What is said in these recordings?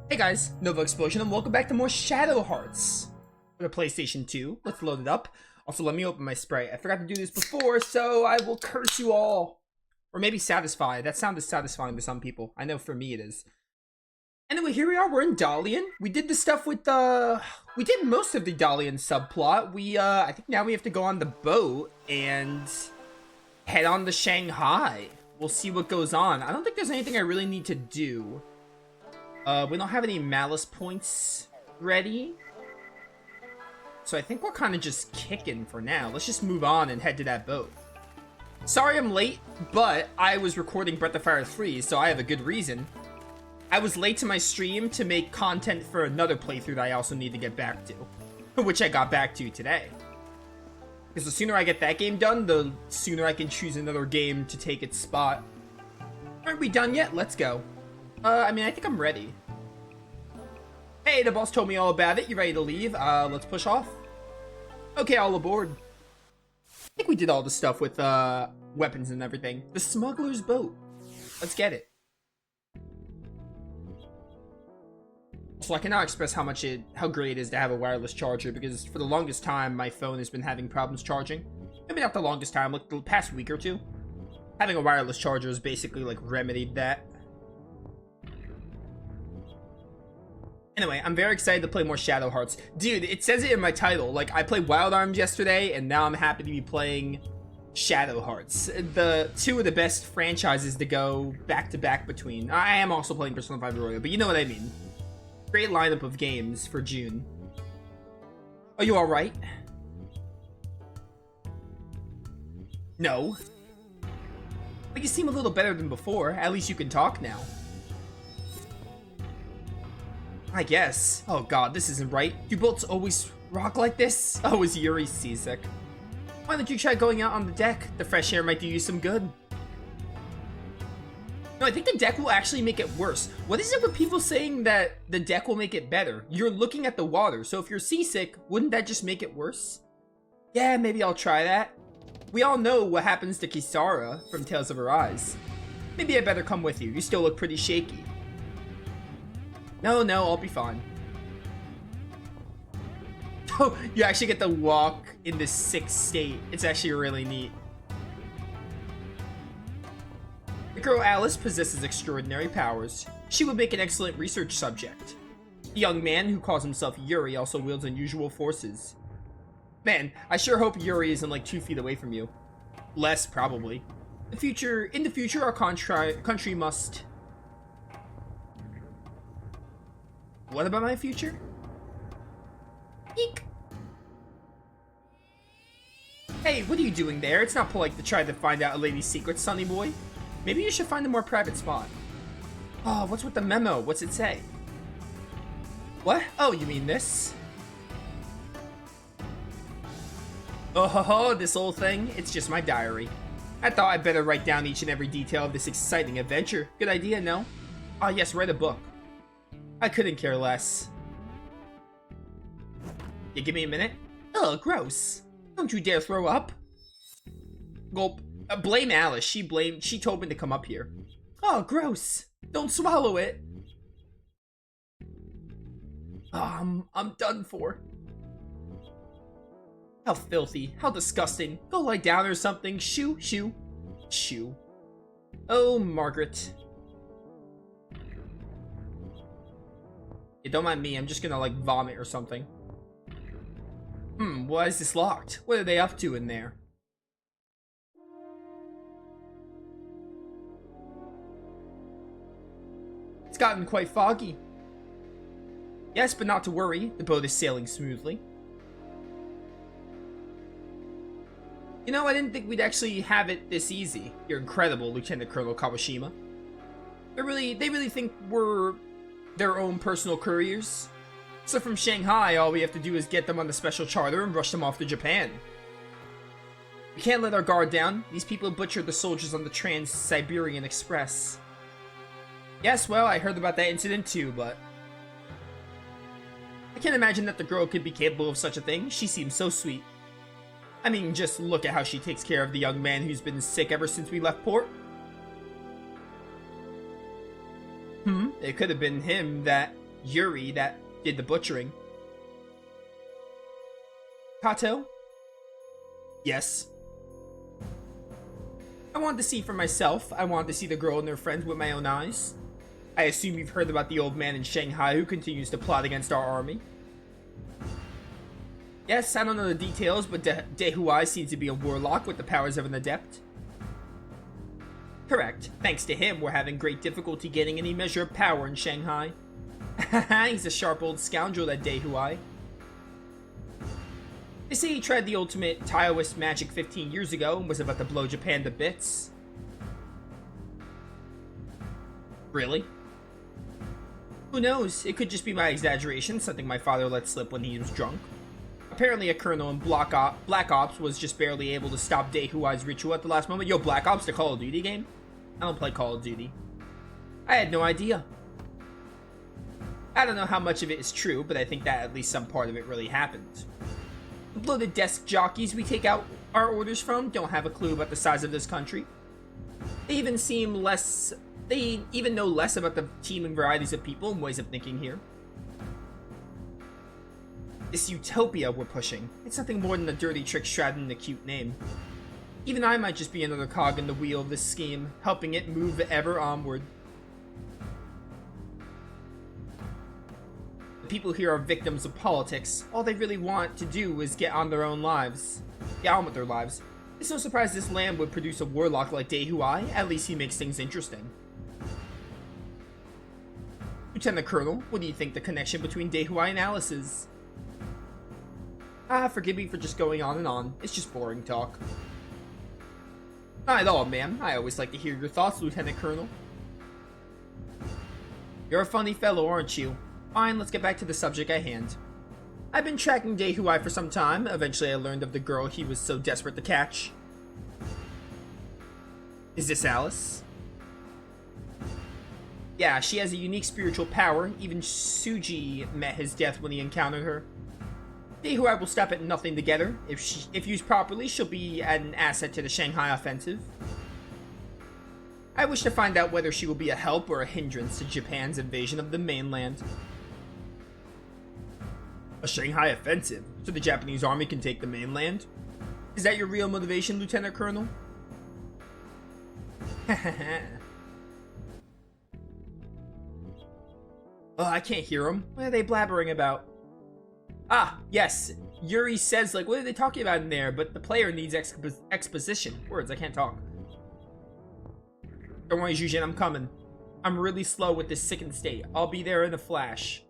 Hey guys, Novaexplosion, and welcome back to more Shadow Hearts for the PlayStation 2. Let's load it up. Also, let me open my Sprite. I forgot to do this before, so I will curse you all. Or maybe satisfy. That sound is satisfying to some people. I know for me it is. Anyway, here we are. We're in Dalian. We did the stuff with, we did most of the Dalian subplot. I think now we have to go on the boat and head on to Shanghai. We'll see what goes on. I don't think there's anything I really need to do. We don't have any malice points ready. So I think we're kind of just kicking for now. Let's just move on and head to that boat. Sorry I'm late, but I was recording Breath of Fire 3, so I have a good reason. I was late to my stream to make content for another playthrough that I also need to get back to. Which I got back to today. Because the sooner I get that game done, the sooner I can choose another game to take its spot. Aren't we done yet? Let's go. I mean, I think I'm ready. Hey, the boss told me all about it. You ready to leave? Let's push off. Okay, all aboard. I think we did all the stuff with, weapons and everything. The smuggler's boat. Let's get it. So I cannot express how great it is to have a wireless charger, because for the longest time, my phone has been having problems charging. Maybe not the longest time, like the past week or two. Having a wireless charger has basically, like, remedied that. Anyway, I'm very excited to play more Shadow Hearts. Dude, it says it in my title. Like, I played Wild Arms yesterday, and now I'm happy to be playing Shadow Hearts. The two of the best franchises to go back-to-back between. I am also playing Persona 5 Royal, but you know what I mean. Great lineup of games for June. Are you alright? No. But you seem a little better than before. At least you can talk now. I guess. Oh god, this isn't right. Do boats always rock like this? Oh, is Yuri seasick? Why don't you try going out on the deck? The fresh air might do you some good. No, I think the deck will actually make it worse. What is it with people saying that the deck will make it better? You're looking at the water, so if you're seasick, wouldn't that just make it worse? Yeah, maybe I'll try that. We all know what happens to Kisara from Tales of Arise. Maybe I better come with you. You still look pretty shaky. No, I'll be fine. Oh, you actually get to walk in this sick state. It's actually really neat. The girl Alice possesses extraordinary powers. She would make an excellent research subject. The young man who calls himself Yuri also wields unusual forces. Man, I sure hope Yuri isn't like 2 feet away from you. Less, probably. In the future, our country must... What about my future? Eek. Hey, what are you doing there? It's not polite to try to find out a lady's secret, sonny boy. Maybe you should find a more private spot. Oh, what's with the memo? What's it say? What? Oh, you mean this? Oh ho ho, this whole thing? It's just my diary. I thought I'd better write down each and every detail of this exciting adventure. Good idea, no? Ah, yes, write a book. I couldn't care less. You give me a minute? Ugh, gross. Don't you dare throw up. Gulp. Blame Alice. She told me to come up here. Oh, gross. Don't swallow it. I'm done for. How filthy. How disgusting. Go lie down or something. Shoo, shoo, shoo. Oh, Margaret. Yeah, don't mind me. I'm just gonna, like, vomit or something. Why is this locked? What are they up to in there? It's gotten quite foggy. Yes, but not to worry. The boat is sailing smoothly. You know, I didn't think we'd actually have it this easy. You're incredible, Lieutenant Colonel Kawashima. They really think we're their own personal couriers. So from Shanghai, all we have to do is get them on the special charter and rush them off to Japan. We can't let our guard down. These people butchered the soldiers on the Trans-Siberian Express. Yes, well, I heard about that incident too, but... I can't imagine that the girl could be capable of such a thing. She seems so sweet. I mean, just look at how she takes care of the young man who's been sick ever since we left port. It could have been him that Yuri that did the butchering. Kato? Yes. I wanted to see for myself. I wanted to see the girl and her friends with my own eyes. I assume you've heard about the old man in Shanghai who continues to plot against our army. Yes, I don't know the details, but Dehuai seems to be a warlock with the powers of an adept. Correct. Thanks to him, we're having great difficulty getting any measure of power in Shanghai. He's a sharp old scoundrel, that Dehuai. They say he tried the ultimate Taoist magic 15 years ago and was about to blow Japan to bits. Really? Who knows? It could just be my exaggeration, something my father let slip when he was drunk. Apparently a colonel in Black Ops was just barely able to stop Dehuai's ritual at the last moment. Yo, Black Ops, the Call of Duty game? I don't play Call of Duty. I had no idea. I don't know how much of it is true, but I think that at least some part of it really happened. The bloated desk jockeys we take out our orders from don't have a clue about the size of this country. They even know less about the teeming varieties of people and ways of thinking here. This utopia we're pushing, it's nothing more than a dirty trick shrouded in a cute name. Even I might just be another cog in the wheel of this scheme, helping it move ever onward. The people here are victims of politics. All they really want to do is get on with their lives. It's no surprise this land would produce a warlock like Dehuai. At least he makes things interesting. Lieutenant Colonel, what do you think the connection between Dehuai and Alice is? Forgive me for just going on and on. It's just boring talk. Not at all, ma'am. I always like to hear your thoughts, Lieutenant Colonel. You're a funny fellow, aren't you? Fine, let's get back to the subject at hand. I've been tracking Dehuai for some time. Eventually I learned of the girl he was so desperate to catch. Is this Alice? Yeah, she has a unique spiritual power. Even Suji met his death when he encountered her. Dehuai will stop at nothing to get her. If used properly, she'll be an asset to the Shanghai offensive. I wish to find out whether she will be a help or a hindrance to Japan's invasion of the mainland. A Shanghai offensive, so the Japanese army can take the mainland? Is that your real motivation, Lieutenant Colonel? Oh, I can't hear them. What are they blabbering about? Ah, yes. Yuri says, like, what are they talking about in there? But the player needs exposition. Words, I can't talk. Don't worry, Jujin, I'm coming. I'm really slow with this sickened state. I'll be there in a flash.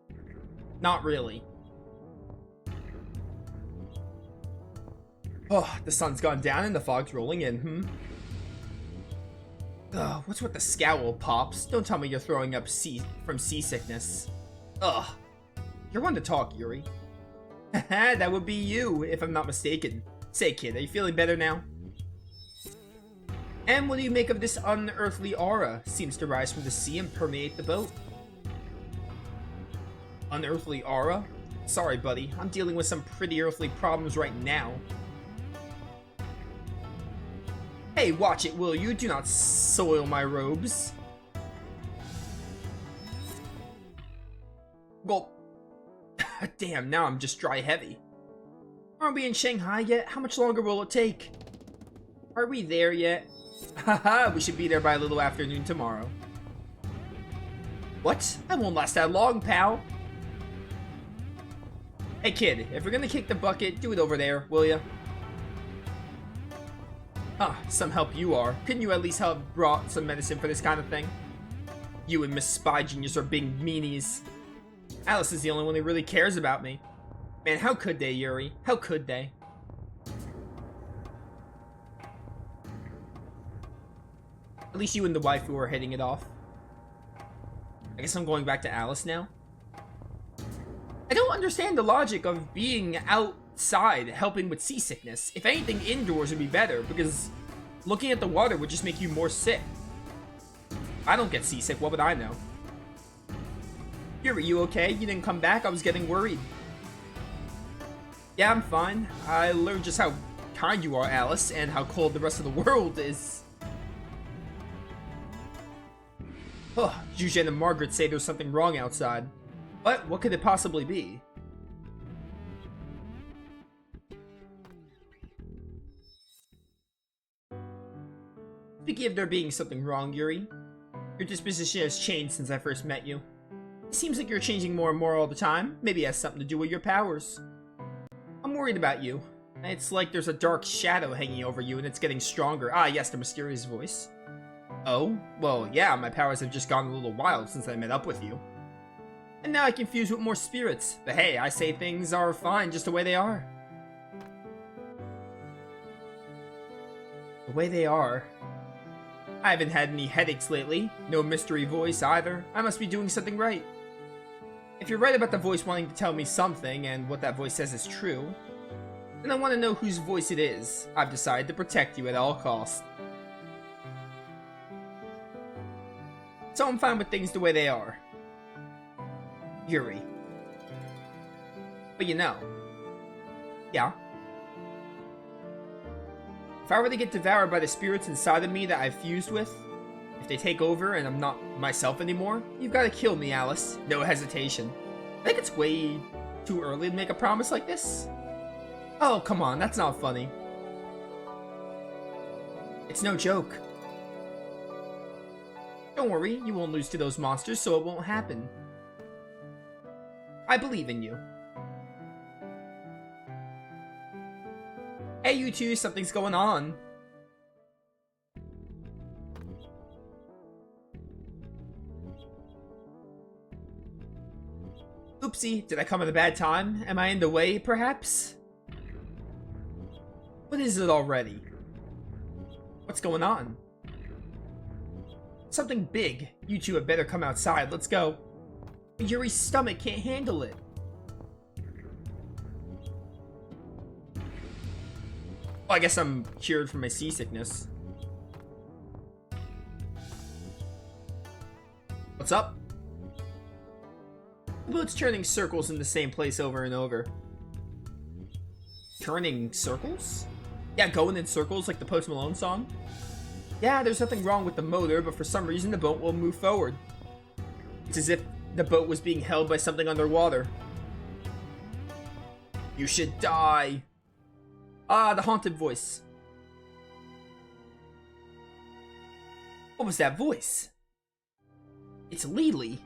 Not really. Oh, the sun's gone down and the fog's rolling in, Ugh, what's with the scowl, Pops? Don't tell me you're throwing up from seasickness. Ugh. You're one to talk, Yuri. Haha, that would be you, if I'm not mistaken. Say, kid, are you feeling better now? And what do you make of this unearthly aura? Seems to rise from the sea and permeate the boat. Unearthly aura? Sorry, buddy. I'm dealing with some pretty earthly problems right now. Hey, watch it, will you? Do not soil my robes. Well, damn, now I'm just dry heavy. Aren't we in Shanghai yet? How much longer will it take? Are we there yet? Haha, we should be there by a little afternoon tomorrow. What? I won't last that long, pal. Hey kid, if we're gonna kick the bucket, do it over there, will ya? Huh, some help you are. Couldn't you at least have brought some medicine for this kind of thing? You and Miss Spy Genius are being meanies. Alice is the only one who really cares about me. Man, how could they, Yuri? How could they? At least you and the waifu are hitting it off. I guess I'm going back to Alice now. I don't understand the logic of being outside helping with seasickness. If anything, indoors would be better, because looking at the water would just make you more sick. I don't get seasick, what would I know? Yuri, you okay? You didn't come back? I was getting worried. Yeah, I'm fine. I learned just how kind you are, Alice, and how cold the rest of the world is. Oh, Jujin and Margaret say there's something wrong outside. What? What could it possibly be? Speaking of there being something wrong, Yuri, your disposition has changed since I first met you. It seems like you're changing more and more all the time. Maybe it has something to do with your powers. I'm worried about you. It's like there's a dark shadow hanging over you and it's getting stronger. Ah, yes, the mysterious voice. Oh? Well, yeah, my powers have just gone a little wild since I met up with you. And now I can fuse with more spirits. But hey, I say things are fine just the way they are. The way they are. I haven't had any headaches lately. No mystery voice either. I must be doing something right. If you're right about the voice wanting to tell me something, and what that voice says is true, then I want to know whose voice it is. I've decided to protect you at all costs. So I'm fine with things the way they are. Yuri. But you know. Yeah. If I were to get devoured by the spirits inside of me that I've fused with, if they take over and I'm not myself anymore, you've got to kill me, Alice. No hesitation. I think it's way too early to make a promise like this. Oh, come on, that's not funny. It's no joke. Don't worry, you won't lose to those monsters, so it won't happen. I believe in you. Hey, you two, something's going on. Oopsie, did I come at a bad time? Am I in the way, perhaps? What is it already? What's going on? Something big. You two have better come outside. Let's go. Yuri's stomach can't handle it. Well, I guess I'm cured from my seasickness. What's up? The boat's turning circles in the same place over and over. Turning circles? Yeah, going in circles like the Post Malone song? Yeah, there's nothing wrong with the motor, but for some reason the boat won't move forward. It's as if the boat was being held by something underwater. You should die. Ah, the haunted voice. What was that voice? It's Lily.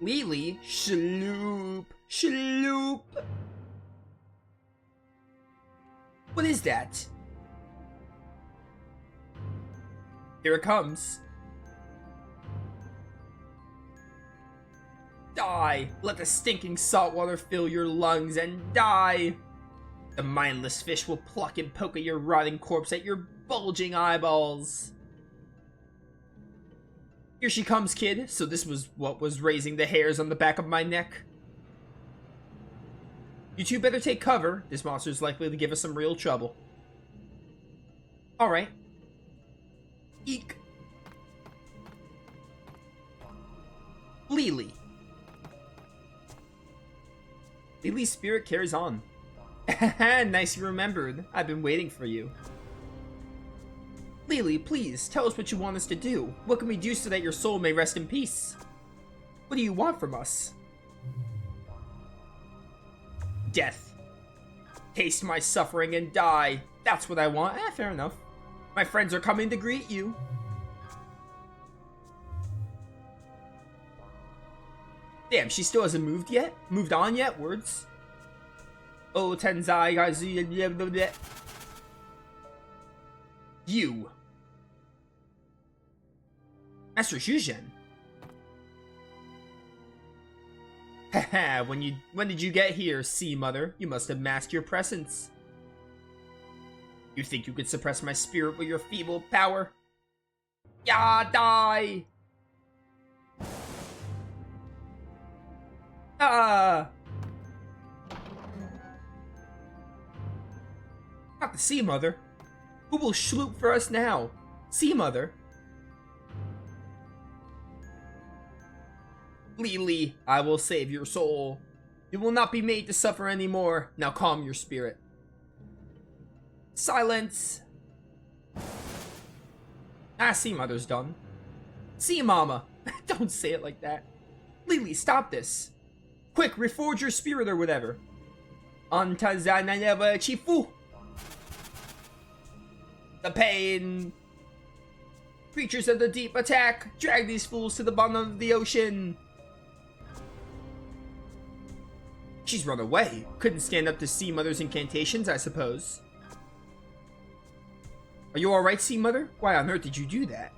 Lily? Shaloop. Shaloop. What is that? Here it comes. Die! Let the stinking salt water fill your lungs and die! The mindless fish will pluck and poke at your rotting corpse at your bulging eyeballs. Here she comes, kid. So this was what was raising the hairs on the back of my neck. You two better take cover. This monster's likely to give us some real trouble. Alright. Eek. Lily. Lily's spirit carries on. Nice you remembered. I've been waiting for you. Lily, please, tell us what you want us to do. What can we do so that your soul may rest in peace? What do you want from us? Death. Taste my suffering and die. That's what I want. Fair enough. My friends are coming to greet you. Damn, she still hasn't moved yet? Moved on yet? Words? Oh, Tenzai, you. Master Shuzhen. Haha, when did you get here, Sea Mother? You must have masked your presence. You think you could suppress my spirit with your feeble power? Yeah, die! Ah! Not the Sea Mother. Who will schloop for us now? Sea Mother? Lily, I will save your soul. You will not be made to suffer anymore. Now calm your spirit. Silence. Ah, Sea Mother's done. Sea Mama. Don't say it like that. Lily, stop this. Quick, reforge your spirit or whatever. Antazanayeva Chifu. The pain. Creatures of the deep attack. Drag these fools to the bottom of the ocean. She's run away. Couldn't stand up to Sea Mother's incantations, I suppose. Are you alright, Sea Mother? Why on earth did you do that?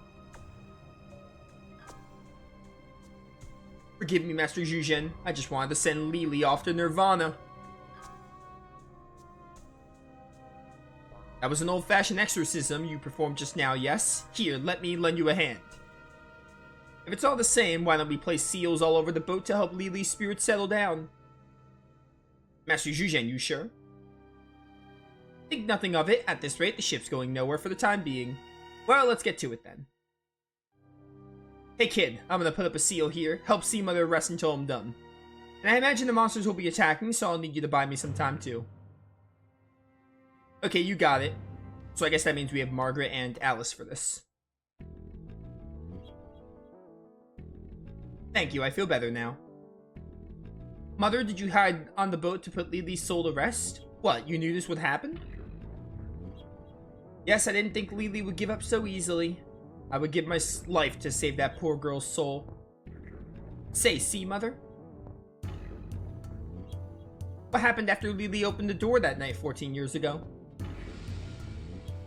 Forgive me, Master Zhuzhen. I just wanted to send Lily off to Nirvana. That was an old-fashioned exorcism you performed just now, yes? Here, let me lend you a hand. If it's all the same, why don't we place seals all over the boat to help Lily's spirit settle down? Master Zhuzhen, you sure? Think nothing of it. At this rate, the ship's going nowhere for the time being. Well, let's get to it then. Hey kid, I'm gonna put up a seal here. Help Sea Mother rest until I'm done. And I imagine the monsters will be attacking, so I'll need you to buy me some time too. Okay, you got it. So I guess that means we have Margaret and Alice for this. Thank you, I feel better now. Mother, did you hide on the boat to put Lily's soul to rest? What, you knew this would happen? Yes, I didn't think Lily would give up so easily. I would give my life to save that poor girl's soul. Say, Sea Mother? What happened after Lily opened the door that night 14 years ago?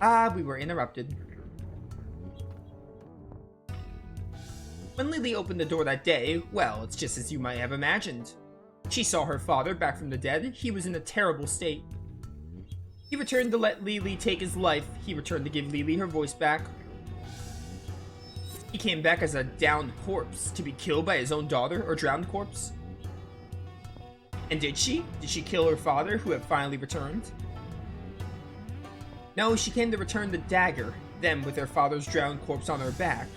Ah, we were interrupted. When Lily opened the door that day, well, it's just as you might have imagined. She saw her father back from the dead. He was in a terrible state. He returned to let Lily take his life. He returned to give Lily her voice back. He came back as a downed corpse, to be killed by his own daughter, or drowned corpse. And did she? Did she kill her father, who had finally returned? No, she came to return the dagger. Then, with her father's drowned corpse on her back,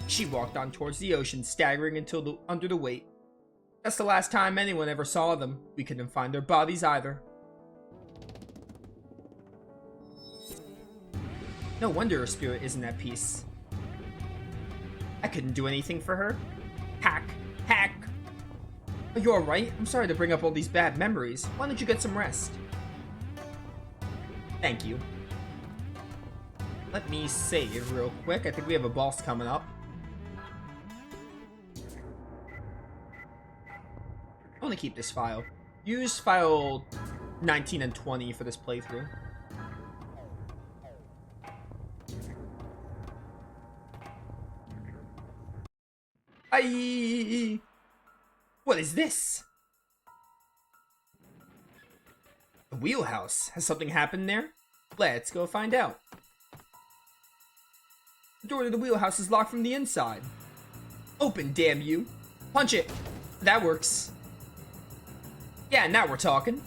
she walked on towards the ocean, staggering until under the weight. That's the last time anyone ever saw them. We couldn't find their bodies either. No wonder her spirit isn't at peace. I couldn't do anything for her. Hack! Hack! Are you alright? I'm sorry to bring up all these bad memories. Why don't you get some rest? Thank you. Let me save real quick. I think we have a boss coming up. I want to keep this file. Use file 19 and 20 for this playthrough. Aye! What is this? The wheelhouse. Has something happened there? Let's go find out. The door to the wheelhouse is locked from the inside. Open, damn you. Punch it. That works. Yeah, now we're talking.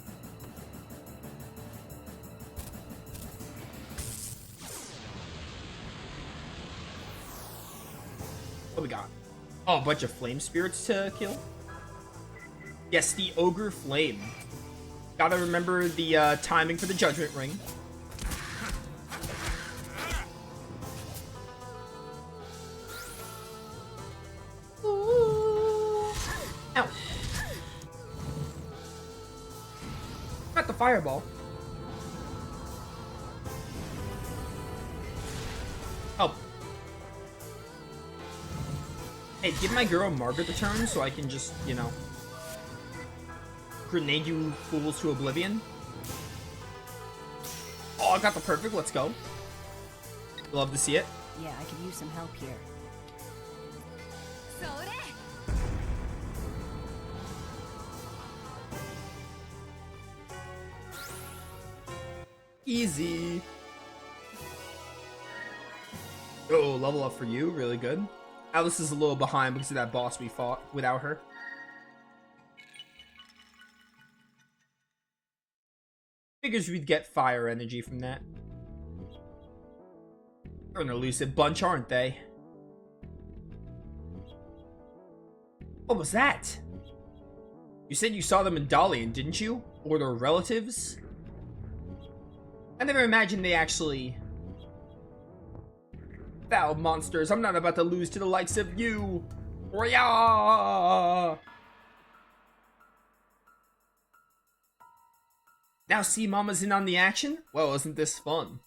What we got? Oh, a bunch of flame spirits to kill? Yes, the Ogre Flame. Gotta remember the timing for the Judgment Ring. Ooh. Ow. Got the fireball. Oh. Hey, give my girl Margaret the turn so I can just, you know, grenade you fools to oblivion. Oh, I got the perfect. Let's go. Love to see it. Yeah, I could use some help here. Easy. Oh, level up for you. Really good. Alice is a little behind because of that boss we fought without her. Figures we'd get fire energy from that. They're an elusive bunch, aren't they? What was that? You said you saw them in Dalian, didn't you? Or their relatives? I never imagined they actually... Foul monsters, I'm not about to lose to the likes of you. Oh yeah! Now see Mama's in on the action? Well, isn't this fun?